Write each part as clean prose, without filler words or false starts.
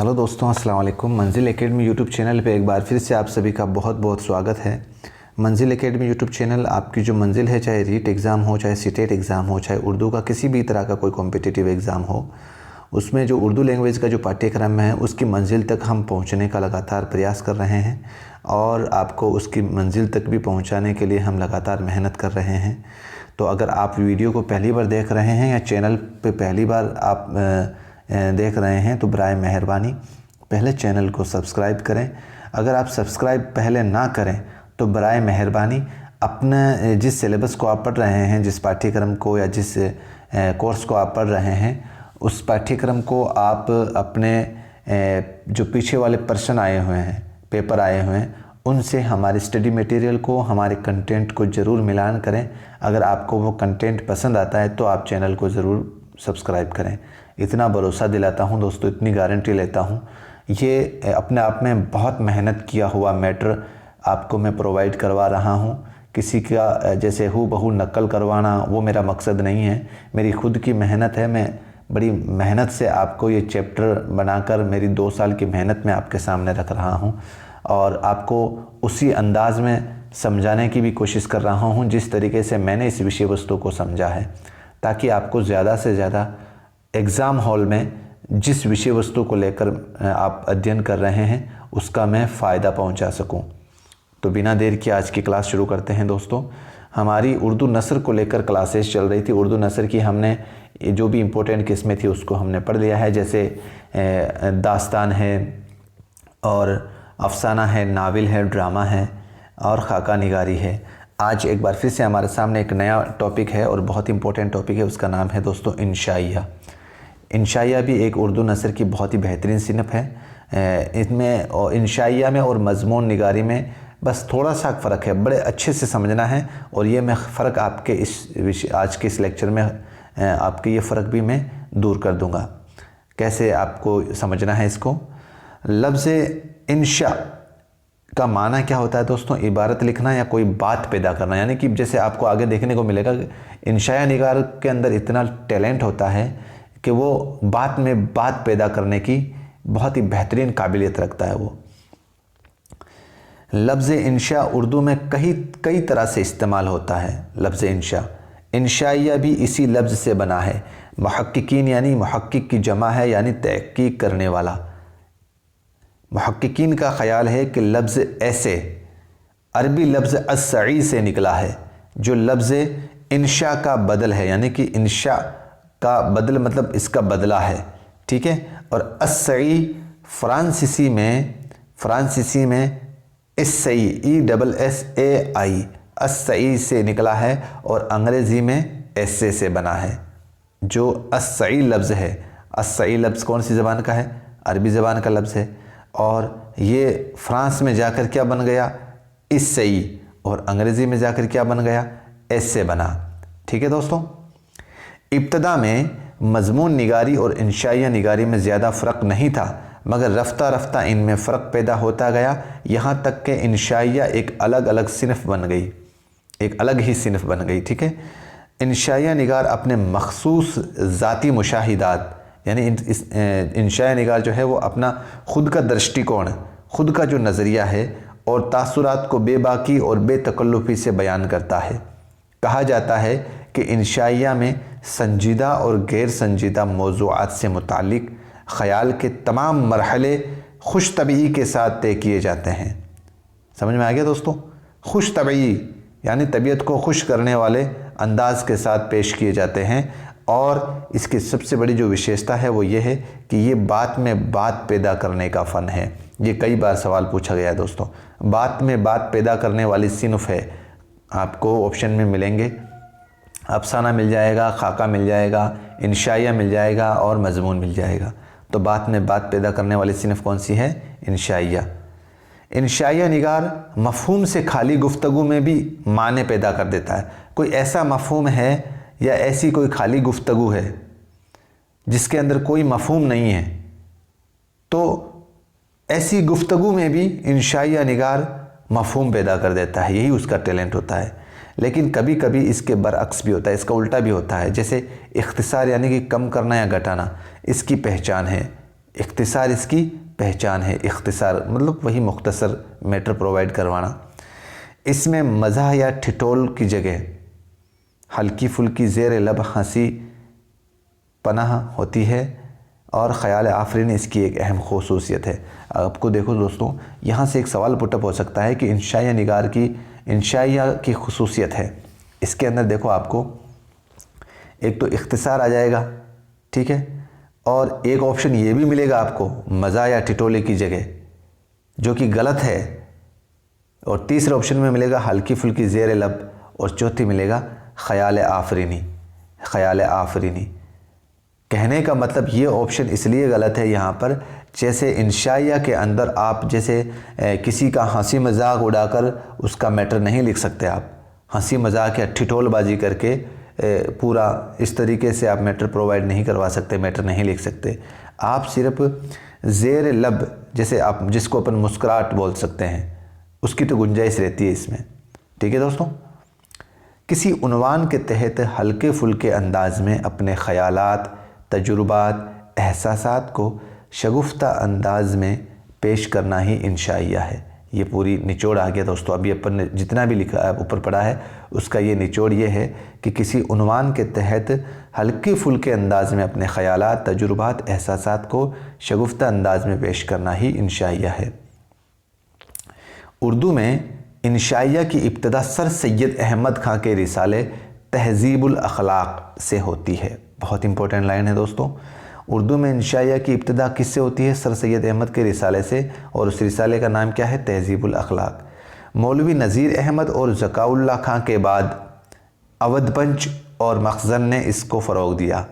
Hello दोस्तों, अस्सलाम वालेकुम। मंजिल एकेडमी यूट्यूब चैनल पे एक बार फिर से आप सभी का बहुत बहुत स्वागत है। मंजिल एकेडमी यूट्यूब चैनल आपकी जो मंजिल है, चाहे रीट एग्ज़ाम हो, चाहे सीटेट एग्ज़ाम हो, चाहे उर्दू का किसी भी तरह का कोई कॉम्पिटिटिव एग्ज़ाम हो, उसमें जो उर्दू लैंग्वेज का जो पाठ्यक्रम है उसकी मंजिल तक हम पहुँचने का लगातार प्रयास कर रहे हैं और आपको उसकी मंजिल तक भी पहुँचाने के लिए हम लगातार मेहनत कर रहे हैं। तो अगर आप वीडियो को पहली बार देख रहे हैं या चैनल पर पहली बार आप देख रहे हैं तो बराए मेहरबानी पहले चैनल को सब्सक्राइब करें। अगर आप सब्सक्राइब पहले ना करें तो बराए मेहरबानी अपने जिस सिलेबस को आप पढ़ रहे हैं, जिस पाठ्यक्रम को या जिस कोर्स को आप पढ़ रहे हैं, उस पाठ्यक्रम को आप अपने जो पीछे वाले प्रश्न आए हुए हैं, पेपर आए हुए हैं, उनसे हमारे स्टडी मटेरियल को, हमारे कंटेंट को ज़रूर मिलान करें। अगर आपको वो कंटेंट पसंद आता है तो आप चैनल को ज़रूर सब्सक्राइब करें। इतना भरोसा दिलाता हूं दोस्तों, इतनी गारंटी लेता हूं। ये अपने आप में बहुत मेहनत किया हुआ मैटर आपको मैं प्रोवाइड करवा रहा हूं। किसी का जैसे हू बहू नकल करवाना वो मेरा मकसद नहीं है, मेरी खुद की मेहनत है। मैं बड़ी मेहनत से आपको ये चैप्टर बनाकर मेरी 2 साल की मेहनत में आपके सामने रख रहा हूं और आपको उसी अंदाज में समझाने की भी कोशिश कर रहा हूं जिस तरीके से मैंने इस विषय वस्तु को समझा है, ताकि आपको ज़्यादा से ज़्यादा एग्ज़ाम हॉल में जिस विषय वस्तु को लेकर आप अध्ययन कर रहे हैं उसका मैं फ़ायदा पहुंचा सकूं। तो बिना देर के आज की क्लास शुरू करते हैं दोस्तों। हमारी उर्दू नसर को लेकर क्लासेस चल रही थी। उर्दू नसर की हमने जो भी इम्पोर्टेंट किस्में थी उसको हमने पढ़ लिया है, जैसे दास्तान है और अफसाना है, नावल है, ड्रामा है और खाका निगारी है। आज एक बार फिर से हमारे सामने एक नया टॉपिक है और बहुत इंपॉर्टेंट टॉपिक है। उसका नाम है दोस्तों इंशाइया। इंशाइया भी एक उर्दू नसर की बहुत ही बेहतरीन सिनफ है। इसमें और इंशाइया में और मज़मून निगारी में बस थोड़ा सा फ़र्क है, बड़े अच्छे से समझना है। और ये मैं फ़र्क आपके इस आज के इस लेक्चर में आपके ये फ़र्क भी मैं दूर कर दूँगा। कैसे आपको समझना है इसको। लफ्ज़ इंशा का माना क्या होता है दोस्तों? इबारत लिखना या कोई बात पैदा करना। यानी कि जैसे आपको आगे देखने को मिलेगा कि इंशाया निगार के अंदर इतना टैलेंट होता है कि वो बात में बात पैदा करने की बहुत ही बेहतरीन काबिलियत रखता है। वो लफ्ज़ इंशा उर्दू में कई तरह से इस्तेमाल होता है। लफ्ज़ इंशा, इंशाइया भी इसी लफ्ज़ से बना है। मुहक्किकीन यानी मुहक्किक की जमा है, यानी तहक़ीक़ करने वाला। मुहक्किकीन का ख़याल है कि लफ्ज़ ऐसे अरबी लफ्ज़ अस्सई से निकला है, जो लफ्ज़ इंशा का बदल है। यानी कि इंशा का बदल मतलब इसका बदला है, ठीक है। और अस्सई फ्रांसीसी में इस्सई ESSAI अस्सई से निकला है और अंग्रेज़ी में ऐसे से बना है। जो अस्सई लफ्ज़ है, अस्सई लफ्ज़ कौन सी ज़बान का है? अरबी ज़बान का लफ्ज़ है। और ये फ्रांस में जाकर क्या बन गया? इस्सई। और अंग्रेज़ी में जाकर क्या बन गया? ऐसे बना, ठीक है दोस्तों। इब्तदा में मज़मून निगारी और इंशाइया निगारी में ज़्यादा फ़र्क नहीं था, मगर रफ्ता रफ्ता इनमें फ़र्क पैदा होता गया, यहाँ तक कि इंशाइया एक अलग सिनफ बन गई, एक अलग ही सिनफ बन गई, ठीक है। इंशाइया निगार अपने मखसूस ज़ाती मुशाहिदात, यानी इंशाइया निगार जो है वो अपना ख़ुद का दृष्टिकोण, ख़ुद का जो नज़रिया है और तासुरात को बेबाकी और बेतकल्लुफ़ी से बयान करता है। कहा जाता है कि इंशाइया में संजीदा और गैर संजीदा मौज़ूआत से मुताल्लिक़ ख़याल के तमाम मरहले खुश तबई के साथ तय किए जाते हैं। समझ में आ गया दोस्तों? खुश तबई यानी तबीयत को खुश करने वाले अंदाज़ के साथ पेश किए जाते हैं। और इसकी सबसे बड़ी जो विशेषता है वो ये है कि ये बात में बात पैदा करने का फ़न है। ये कई बार सवाल पूछा गया है दोस्तों। बात में बात पैदा करने वाली सिनफ है। आपको ऑप्शन में मिलेंगे, अफसाना मिल जाएगा, खाका मिल जाएगा, इंशाइया मिल जाएगा और मज़मून मिल जाएगा। तो बात में बात पैदा करने वाली सिनफ कौन सी है? इंशाइया। इंशाइया निगार मफ़हूम से खाली गुफ्तगू में भी माने पैदा कर देता है। कोई ऐसा मफ़हूम है या ऐसी कोई खाली गुफ्तगू है जिसके अंदर कोई मफ़हूम नहीं है, तो ऐसी गुफ्तगू में भी इंशाइया निगार मफ़हूम पैदा कर देता है। यही उसका टैलेंट होता है। लेकिन कभी कभी इसके बरअक्स भी होता है, इसका उल्टा भी होता है। जैसे इख्तिसार यानी कि कम करना या घटाना, इसकी पहचान है। इख्तिसार इसकी पहचान है। इख्तिसार मतलब वही मुख्तसर मैटर प्रोवाइड करवाना। इसमें मज़ाह या ठिठोल की जगह हल्की फुल्की ज़ेर लब हंसी पनाह होती है और ख़याल आफरीन इसकी एक अहम ख़ुसूसियत है। आपको देखो दोस्तों, यहाँ से एक सवाल पुटअप हो सकता है कि इंशाइया निगार की इंशाइया की ख़ुसूसियत है। इसके अंदर देखो आपको एक तो इख्तिसार आ जाएगा, ठीक है, और एक ऑप्शन ये भी मिलेगा आपको मज़ा या टिटोले की जगह, जो कि गलत है, और तीसरे ऑप्शन में मिलेगा हल्की फुल्की ज़ेर लब, और चौथी मिलेगा ख़याल आफरीनी। ख़याल आफरीनी कहने का मतलब ये ऑप्शन इसलिए गलत है यहाँ पर, जैसे इंशाइया के अंदर आप जैसे किसी का हंसी मजाक उड़ाकर उसका मैटर नहीं लिख सकते। आप हंसी मजाक या ठिठोलबाजी करके पूरा इस तरीके से आप मैटर प्रोवाइड नहीं करवा सकते, मैटर नहीं लिख सकते। आप सिर्फ ज़ेर लब, जैसे आप जिसको अपन मुस्कुराहट बोल सकते हैं, उसकी तो गुंजाइश रहती है इसमें, ठीक है दोस्तों। किसी उन्वान के तहत हल्के फुल्के अंदाज में अपने ख़यालात, तजुर्बात, एहसासात को शगुफ्ता अंदाज में पेश करना ही इंशाइया है। ये पूरी निचोड़ आ गया दोस्तों। अभी अपन ने जितना भी लिखा ऊपर पढ़ा है उसका ये निचोड़ ये है कि किसी उन्वान के तहत हल्के फुल्के अंदाज में अपने ख़यालात, तजुर्बात, एहसासात को शगुफ्ता अंदाज में पेश करना ही इंशाइया है। उर्दू में इंशाइया की इब्तिदा सर सैयद अहमद खां के रिसाले तहज़ीबुल अखलाक से होती है। बहुत इंपॉर्टेंट लाइन है दोस्तों। उर्दू में इंशाइया की इब्तिदा किससे होती है? सर सैयद अहमद के रिसाले से, और उस रिसाले का नाम क्या है? तहज़ीबुल अखलाक। मौलवी नज़ीर अहमद और ज़काउल्लाह खां के बाद अवध पंच और मखज़न ने इसको फ़रोग़ दिया,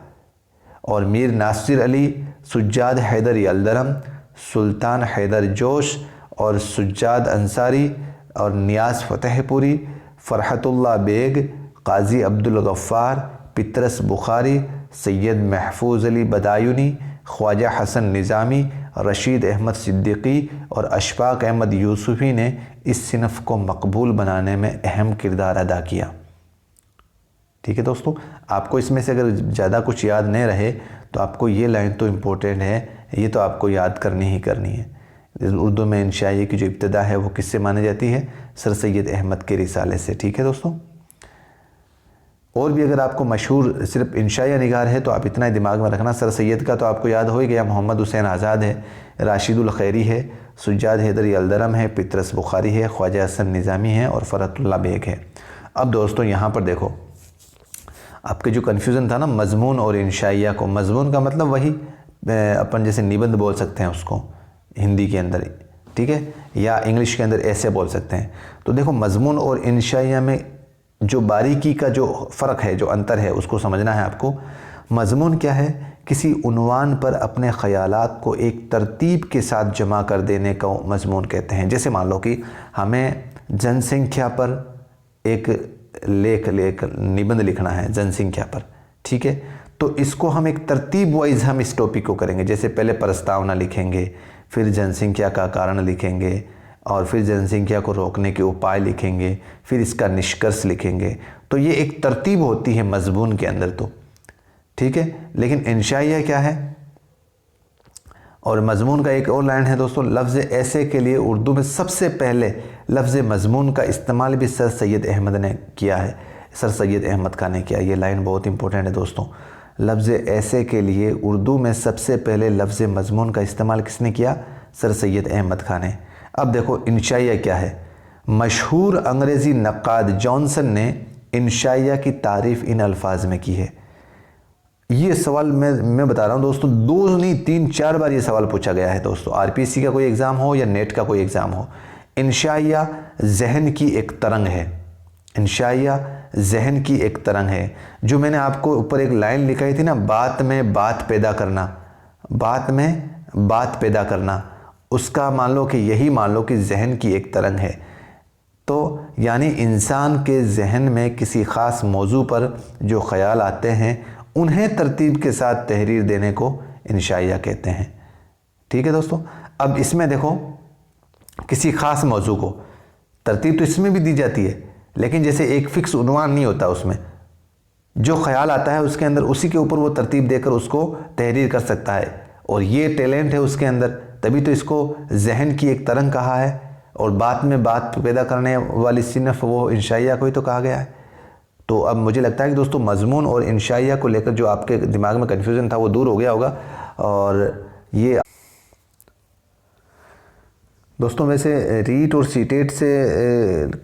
और मीर नासिर अली, सुज्जाद हैदर यलदरम, सुल्तान हैदर जोश और सुज्जाद अंसारी और नियाज़ फ़तेहपुरी, फ़रहतुल्लाह बेग, काजी अब्दुल गफ़्फ़ार, पितरस बुखारी, सैयद महफूज अली बदायूनी, ख्वाजा हसन निज़ामी, रशीद अहमद सिद्दीकी और अशफाक अहमद यूसुफ़ी ने इस सिनफ़ को मकबूल बनाने में अहम किरदार अदा किया। ठीक है दोस्तों, आपको इसमें से अगर ज़्यादा कुछ याद नहीं रहे तो आपको ये लाइन तो इम्पोर्टेंट है, ये तो आपको याद करनी ही करनी है। उर्दू में इंशाइया की जो इब्तिदा है वो किससे मानी जाती है? सर सैयद अहमद के रिसाले से। ठीक है दोस्तों, और भी अगर आपको मशहूर सिर्फ इंशाइया निगार है तो आप इतना ही दिमाग में रखना, सर सैयद का तो आपको याद हो ही गया, मोहम्मद हुसैन आज़ाद है, राशिदुल खैरी है, सुज्जाद हैदर यलदरम है, पितरस बुखारी है, ख्वाजा हसन निज़ामी है और फ़रहतुल्लाह बेग है। अब दोस्तों यहाँ पर देखो, आपके जो कन्फ्यूज़न था ना मज़मून और इंशाइया को, मज़मून का मतलब वही अपन जैसे निबंध बोल सकते हैं उसको हिंदी के अंदर, ठीक है, या इंग्लिश के अंदर ऐसे बोल सकते हैं। तो देखो मज़मून और इंशाइया में जो बारीकी का जो फ़र्क है, जो अंतर है, उसको समझना है आपको। मज़मून क्या है? किसी उन्वान पर अपने ख़यालात को एक तरतीब के साथ जमा कर देने को मज़मून कहते हैं। जैसे मान लो कि हमें जनसंख्या पर एक लेख निबंध लिखना है जनसंख्या पर, ठीक है, तो इसको हम एक तरतीब वाइज हम इस टॉपिक को करेंगे। जैसे पहले प्रस्तावना लिखेंगे, फिर जनसंख्या का कारण लिखेंगे, और फिर जनसंख्या को रोकने के उपाय लिखेंगे, फिर इसका निष्कर्ष लिखेंगे। तो ये एक तरतीब होती है मज़मून के अंदर तो, ठीक है। लेकिन इंशाइया क्या है? और मज़मून का एक और लाइन है दोस्तों, लफ्ज़ ऐसे के लिए उर्दू में सबसे पहले लफ्ज़ मज़मून का इस्तेमाल भी सर सैयद अहमद ने किया है, सर सैयद अहमद खान ने किया। ये लाइन बहुत इंपॉर्टेंट है दोस्तों। लफ्ज़ ऐसे के लिए उर्दू में सबसे पहले लफ्ज़ मज़मून का इस्तेमाल किसने किया? सर सैयद अहमद खान ने। अब देखो इंशाइया क्या है? मशहूर अंग्रेज़ी नक्काद जॉनसन ने इंशाइया की तारीफ़ इन अल्फाज में की है। ये सवाल मैं बता रहा हूँ दोस्तों, 2 नहीं 3-4 बार ये सवाल पूछा गया है दोस्तों, आरपीएससी का कोई एग्ज़ाम हो या नेट का कोई एग्ज़ाम हो। इंशाइया जहन की एक तरंग है, इंशाइया जहन की एक तरंग है। जो मैंने आपको ऊपर एक लाइन लिखाई थी ना, बात में बात पैदा करना, बात में बात पैदा करना, उसका मान लो कि यही मान लो कि जहन की एक तरंग है। तो यानी इंसान के जहन में किसी ख़ास मौजू पर जो ख़याल आते हैं उन्हें तरतीब के साथ तहरीर देने को इंशाइया कहते हैं। ठीक है दोस्तों, अब इसमें देखो किसी ख़ास मौजू को तरतीब तो इसमें भी दी जाती है, लेकिन जैसे एक फ़िक्स उन्वान नहीं होता, उसमें जो ख़याल आता है उसके अंदर उसी के ऊपर वो तरतीब देकर उसको तहरीर कर सकता है, और ये टैलेंट है उसके अंदर, तभी तो इसको जहन की एक तरंग कहा है, और बात में बात पैदा करने वाली सिनफ वो इंशाइया को ही तो कहा गया है। तो अब मुझे लगता है कि दोस्तों मजमून और इंशाइया को लेकर जो आपके दिमाग में कन्फ्यूज़न था वो दूर हो गया होगा। और ये दोस्तों वैसे रीट और सीटेट से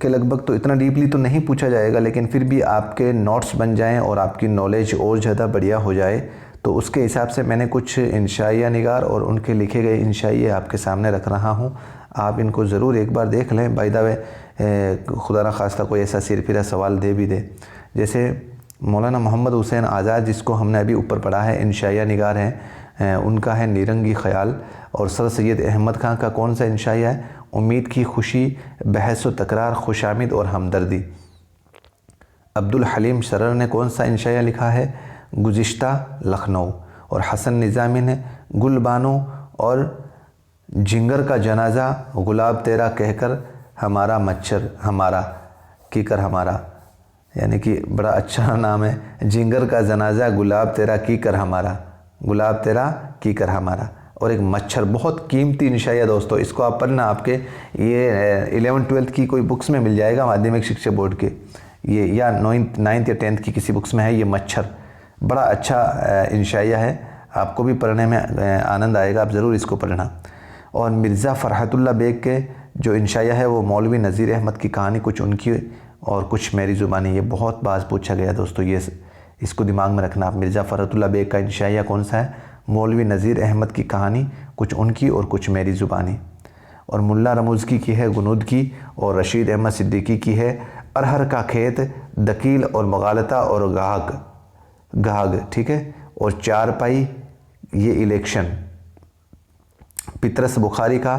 के लगभग तो इतना डीपली तो नहीं पूछा जाएगा, लेकिन फिर भी आपके नोट्स बन जाएं और आपकी नॉलेज और ज़्यादा बढ़िया हो जाए, तो उसके हिसाब से मैंने कुछ इंशाइया निगार और उनके लिखे गए इंशाइये आपके सामने रख रहा हूँ। आप इनको ज़रूर एक बार देख लें। बाय द वे खुदा न खास्ता कोई ऐसा सिरफिरा सवाल दे भी दे, जैसे मौलाना मोहम्मद हुसैन आज़ाद जिसको हमने अभी ऊपर पढ़ा है, इंशाइया निगार हैं, उनका है निरंगी ख्याल। और सर सैयद अहमद खां का कौन सा इंशाइया है? उम्मीद की खुशी, बहस व तकरार, खुशामिद और हमदर्दी। अब्दुल हलीम शरर ने कौन सा इंशाइया लिखा है? गुज़िश्ता लखनऊ। और हसन निज़ामी ने गुलबानो और जिंगर का जनाजा, गुलाब तेरा कहकर हमारा मच्छर हमारा कीकर हमारा, यानी कि बड़ा अच्छा नाम है, जिंगर का जनाजा गुलाब तेरा कीकर हमारा, गुलाब तेरा कीकर हमारा। और एक मच्छर, बहुत कीमती इंशाइया दोस्तों, इसको आप पढ़ना, आपके ये 11th-12th की कोई बुक्स में मिल जाएगा, माध्यमिक शिक्षा बोर्ड के, ये या 9th या 10th की किसी बुक्स में है ये मच्छर। बड़ा अच्छा इंशाइया है, आपको भी पढ़ने में आनंद आएगा, आप ज़रूर इसको पढ़ना। और मिर्ज़ा फ़रहतुल्लाह बेग के जो इंशाइया है वो मौलवी नज़ीर अहमद की कहानी, कुछ उनकी और कुछ मेरी ज़ुबानी। ये बहुत बार पूछा गया दोस्तों, ये इसको दिमाग में रखना आप। मिर्ज़ा फ़रहतुल्लाह बेग का इंशाइया कौन सा है? मौलवी नज़ीर अहमद की कहानी, कुछ उनकी और कुछ मेरी ज़ुबानी। और मुल्ला रमूज़की की है गुनूद की, और रशीद अहमद सिद्दीकी की है अरहर का खेत, दकील और मगालता और गाग, ठीक है। और चारपाई ये इलेक्शन। पितरस बुखारी का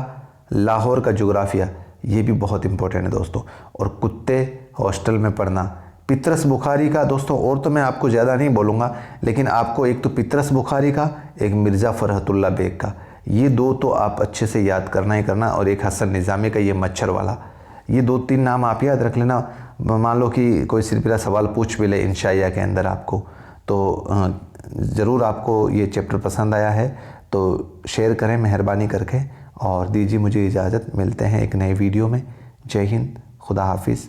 लाहौर का जोग्राफिया, ये भी बहुत इंपॉर्टेंट है दोस्तों। और कुत्ते हॉस्टल में पढ़ना। पितरस बुखारी का दोस्तों, और तो मैं आपको ज़्यादा नहीं बोलूँगा, लेकिन आपको एक तो पितरस बुखारी का, एक मिर्ज़ा फ़रहतुल्लाह बेग का, ये दो तो आप अच्छे से याद करना ही करना। और एक हसन निज़ामी का ये मच्छर वाला, ये 2-3 नाम आप याद रख लेना। मान लो कि कोई सिरफिरा सवाल पूछ भी ले इंशाइया के अंदर आपको, तो ज़रूर आपको ये चैप्टर पसंद आया है तो शेयर करें मेहरबानी करके, और दीजिए मुझे इजाज़त। मिलते हैं एक नए वीडियो में। जय हिंद, खुदा हाफिज़।